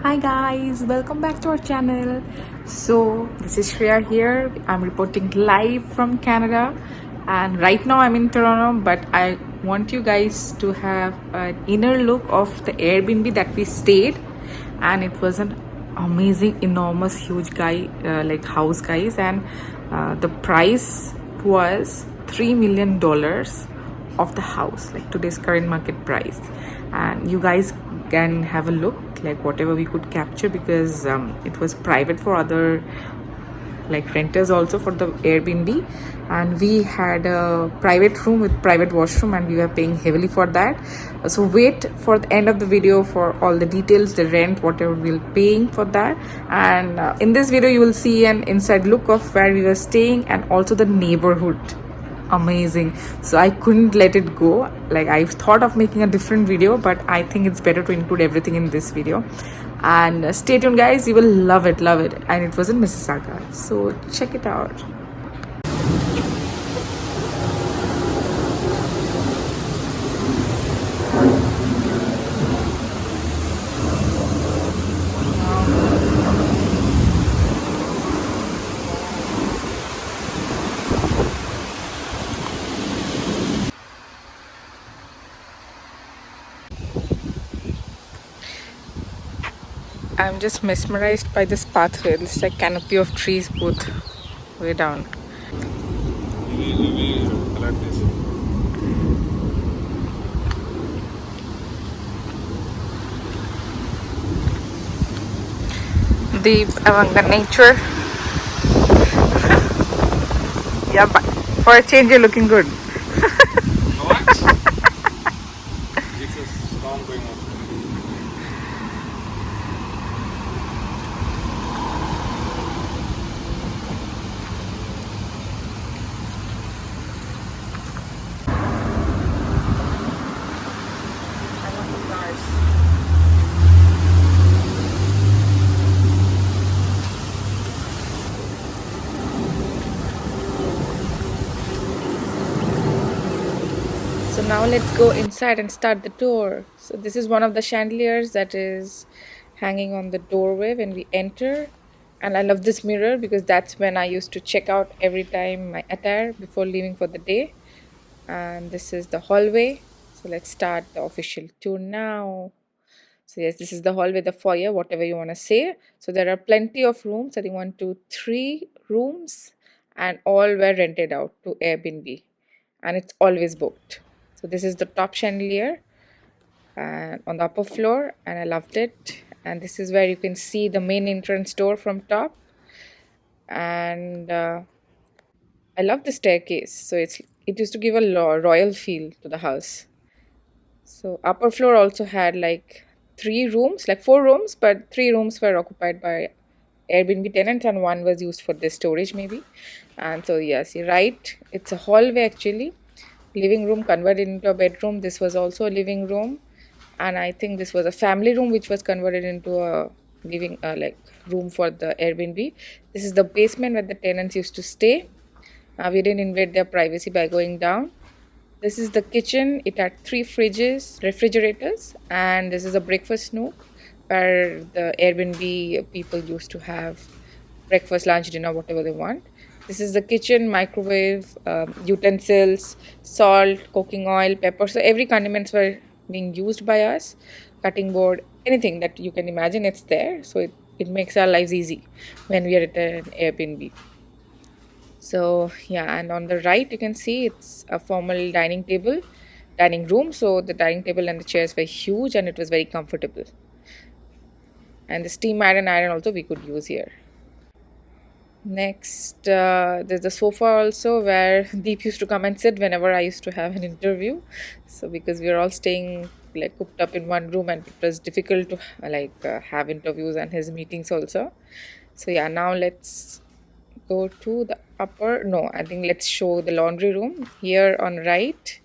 Hi guys, welcome back to our channel. So this is Shreya here. I'm reporting live from Canada, and right now I'm in Toronto, but I want you guys to have an inner look of the Airbnb that we stayed, and it was an amazing, enormous, huge house, guys, and the price was $3 million of the house, like today's current market price. And you guys can have a look, like whatever we could capture, because it was private for other like renters also for the Airbnb, and we had a private room with private washroom and we were paying heavily for that. So wait for the end of the video for all the details, the rent, whatever we're paying for that. And in this video you will see an inside look of where we were staying and also the neighborhood. Amazing. So I couldn't let it go. Like, I've thought of making a different video, but I think it's better to include everything in this video. And stay tuned, guys, you will love it, love it. And it was in Mississauga, so check it out. I'm just mesmerized by this pathway. It's like canopy of trees both way down. Deep among the nature. Yeah, but for a change you're looking good. So now let's go inside and start the tour. So this is one of the chandeliers that is hanging on the doorway when we enter. And I love this mirror because that's when I used to check out every time my attire before leaving for the day. And this is the hallway. So let's start the official tour now. So yes, this is the hallway, the foyer, whatever you want to say. So there are plenty of rooms. I think 1, 2, 3 rooms, and all were rented out to Airbnb, and it's always booked. So this is the top chandelier and on the upper floor, and I loved it. And this is where you can see the main entrance door from top. And I love the staircase. So it used to give a royal feel to the house. So upper floor also had like 3 rooms, like 4 rooms, but 3 rooms were occupied by Airbnb tenants and one was used for the storage maybe. And so yes, you're right. It's a hallway actually. Living room converted into a bedroom. This was also a living room, and I think this was a family room which was converted into a living like room for the Airbnb. This is the basement where the tenants used to stay. We didn't invade their privacy by going down. This is the kitchen. It had 3 refrigerators, and this is a breakfast nook where the Airbnb people used to have breakfast, lunch, dinner, whatever they want. This is the kitchen, microwave, utensils, salt, cooking oil, pepper. So every condiments were being used by us. Cutting board, anything that you can imagine, it's there. So it makes our lives easy when we are at an Airbnb. So yeah, and on the right you can see it's a formal dining room. So the dining table and the chairs were huge and it was very comfortable. And the steam iron also we could use here. Next, there's the sofa also where Deep used to come and sit whenever I used to have an interview. So because we were all staying like cooped up in one room and it was difficult to have interviews and his meetings also. So yeah, now let's go to the upper. No, I think let's show the laundry room. Here on right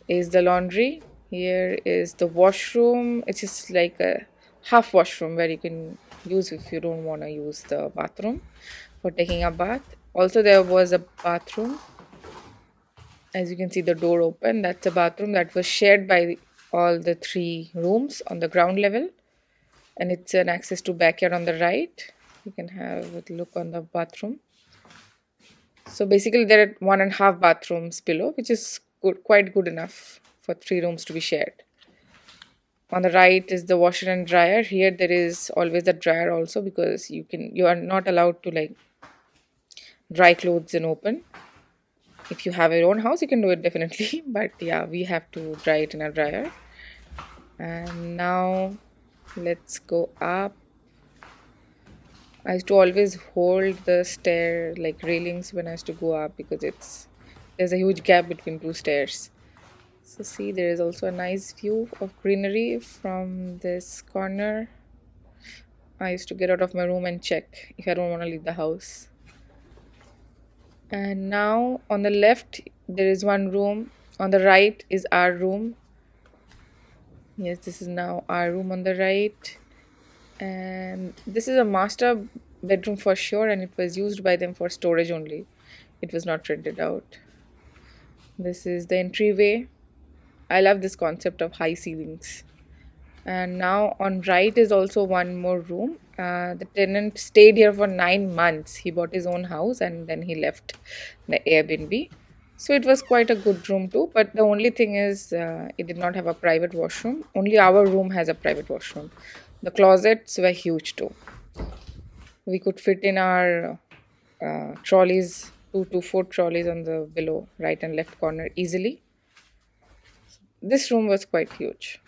is the laundry. Here is the washroom. It's just like a half washroom where you can use if you don't want to use the bathroom for taking a bath. Also, there was a bathroom. As you can see, the door open. That's a bathroom that was shared by all the 3 rooms on the ground level. and it's an access to backyard on the right. You can have a look on the bathroom. So basically there are 1.5 bathrooms below, which is good, quite good enough for 3 rooms to be shared. On the right is the washer and dryer. Here there is always a dryer also, because you are not allowed to like dry clothes in open. If you have your own house, you can do it definitely, but yeah, we have to dry it in a dryer. And now let's go up. I used to always hold the stair like railings when I used to go up, because there's a huge gap between 2 stairs. So see, there is also a nice view of greenery from this corner. I used to get out of my room and check if I don't want to leave the house. And now on the left there is one room. On the right is our room. Yes, this is now our room on the right. And this is a master bedroom for sure, and it was used by them for storage only. It was not rented out. This is the entryway. I love this concept of high ceilings. And now on right is also one more room. The tenant stayed here for 9 months. He bought his own house and then he left the Airbnb. So it was quite a good room too, but the only thing is it did not have a private washroom. Only our room has a private washroom. The closets were huge too. We could fit in our trolleys, 2 to 4 trolleys on the below right and left corner easily. This room was quite huge,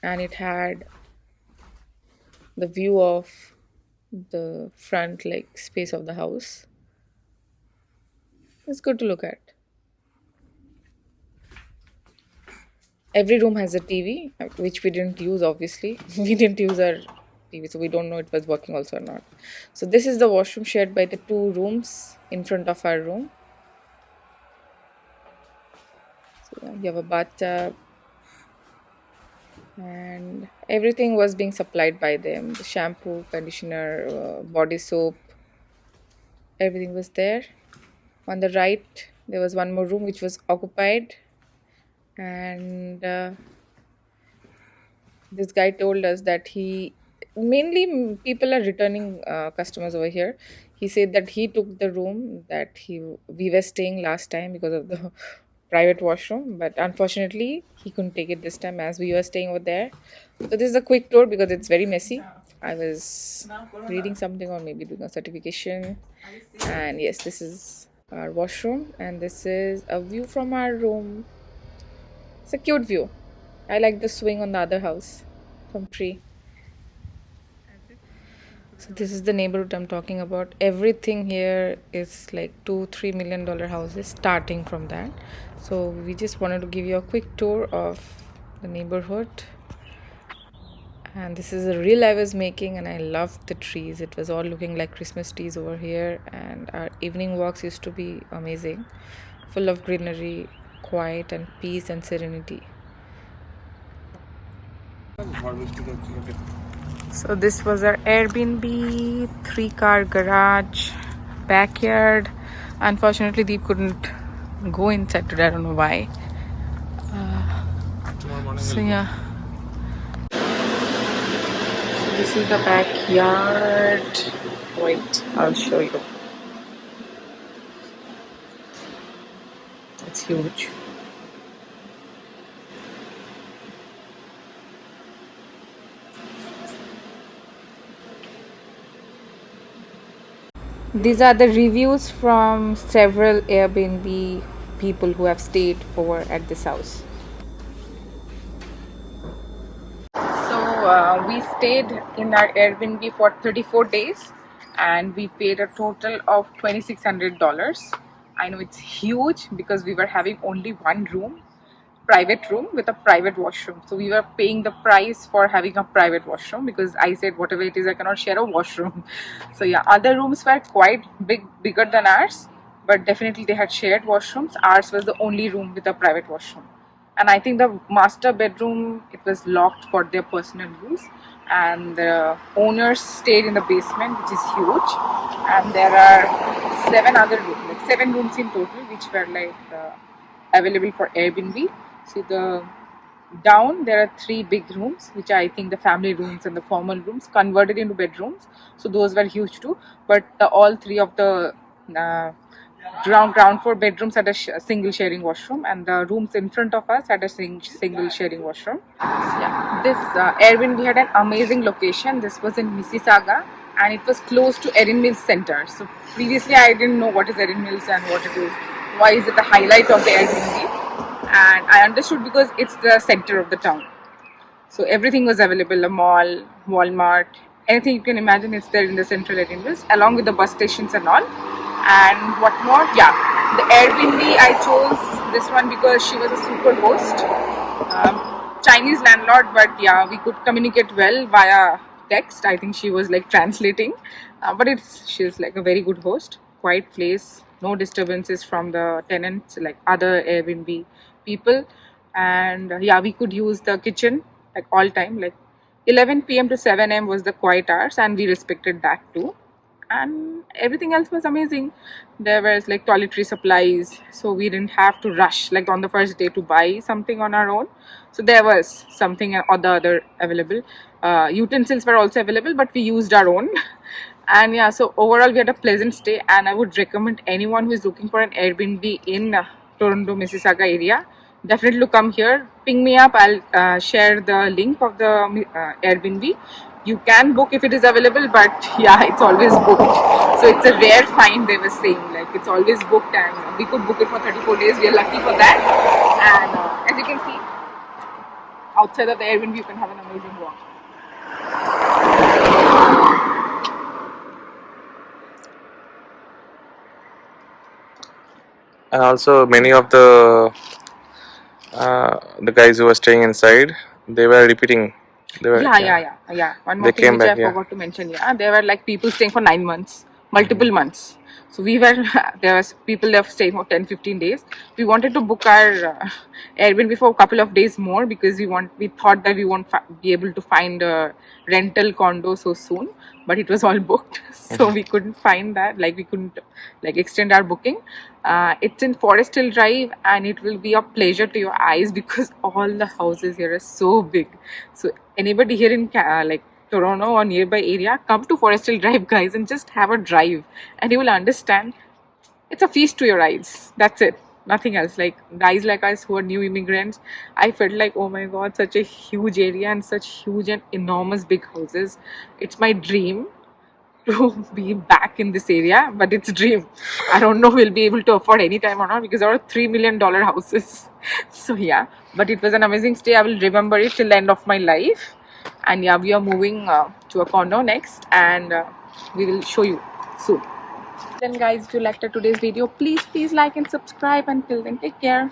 and it had the view of the front like space of the house. It's good to look at. Every room has a TV, which we didn't use obviously. We didn't use our TV, so we don't know it was working also or not. So this is the washroom shared by the 2 rooms in front of our room. So yeah, you have a bathtub, and everything was being supplied by them. The shampoo, conditioner, body soap, everything was there. On the right there was one more room which was occupied, and this guy told us that people are returning customers over here. He said that he took the room that we were staying last time because of the private washroom, but unfortunately he couldn't take it this time as we were staying over there. So this is a quick tour because it's very messy. I was reading something or maybe doing a certification. And yes, this is our washroom, and this is a view from our room. It's a cute view. I like the swing on the other house from tree. So this is the neighborhood I'm talking about. Everything here is like $2-3 million houses starting from that. So we just wanted to give you a quick tour of the neighborhood. And this is a reel I was making, and I loved the trees. It was all looking like Christmas trees over here, and our evening walks used to be amazing, full of greenery, quiet and peace and serenity. So this was our Airbnb, 3-car garage, backyard. Unfortunately, Deep couldn't go inside today. I don't know why. So yeah. So this is the backyard. Wait, I'll show you. It's huge. These are the reviews from several Airbnb people who have stayed over at this house. So we stayed in our Airbnb for 34 days and we paid a total of $2,600. I know it's huge because we were having only one room, private room with a private washroom. So we were paying the price for having a private washroom because I said whatever it is, I cannot share a washroom. So yeah, other rooms were quite bigger than ours, but definitely they had shared washrooms. Ours was the only room with a private washroom. And I think the master bedroom, it was locked for their personal use. And the owners stayed in the basement, which is huge. And there are 7 rooms in total, which were like available for Airbnb. See, the down there are three big rooms, which I think the family rooms and the formal rooms converted into bedrooms. So those were huge too. But all three of the uh, ground floor bedrooms had a single sharing washroom, and the rooms in front of us had a single sharing washroom. Yeah, this Airbnb had an amazing location. This was in Mississauga, and it was close to Erin Mills Center. So previously, I didn't know what is Erin Mills and what it is. Why is it the highlight of the Airbnb? And I understood because it's the center of the town. So everything was available: a mall, Walmart, anything you can imagine. It's there in the central Erin Mills, along with the bus stations and all. And what more? Yeah, the Airbnb I chose this one because she was a super host. Chinese landlord, but yeah, we could communicate well via text. I think she was like translating, but she's like a very good host. Quiet place, no disturbances from the tenants like other Airbnb people, and yeah, we could use the kitchen like all time. Like 11 p.m. to 7 a.m. was the quiet hours, and we respected that too. And everything else was amazing. There was like toiletry supplies, so we didn't have to rush like on the first day to buy something on our own. So there was something or the other available. Utensils were also available, but we used our own. And yeah, so overall we had a pleasant stay, and I would recommend anyone who is looking for an Airbnb in Toronto, Mississauga area, definitely come here. Ping me up. I'll share the link of the Airbnb. You can book if it is available, but yeah, it's always booked. So it's a rare find, they were saying. Like it's always booked, and we could book it for 34 days. We are lucky for that. And as you can see, outside of the Airbnb, you can have an amazing walk. And also many of the guys who were staying inside, they were repeating. They were Yeah. One more They thing came which I back. Yeah. forgot to mention. Yeah, there were like people staying for 9 months, multiple months. So we were there was people that were staying for 10, 15 days. We wanted to book our Airbnb for a couple of days more because we thought that we won't be able to find a rental condo so soon, but it was all booked. So we couldn't find that. Like we couldn't like extend our booking. It's in Forest Hill Drive, and it will be a pleasure to your eyes because all the houses here are so big. So anybody here in like Toronto or nearby area, come to Forest Hill Drive, guys, and just have a drive, and you will understand. It's a feast to your eyes. That's it. Nothing else. Like guys like us who are new immigrants, I felt like, oh my god, such a huge area and such huge and enormous big houses. It's my dream to be back in this area, but it's a dream. I don't know we'll be able to afford any time or not because there are $3 million houses. So yeah, but it was an amazing stay. I will remember it till the end of my life. And yeah, we are moving to a condo next, and we will show you soon. Then guys, if you liked today's video, please like and subscribe. Until then, take care.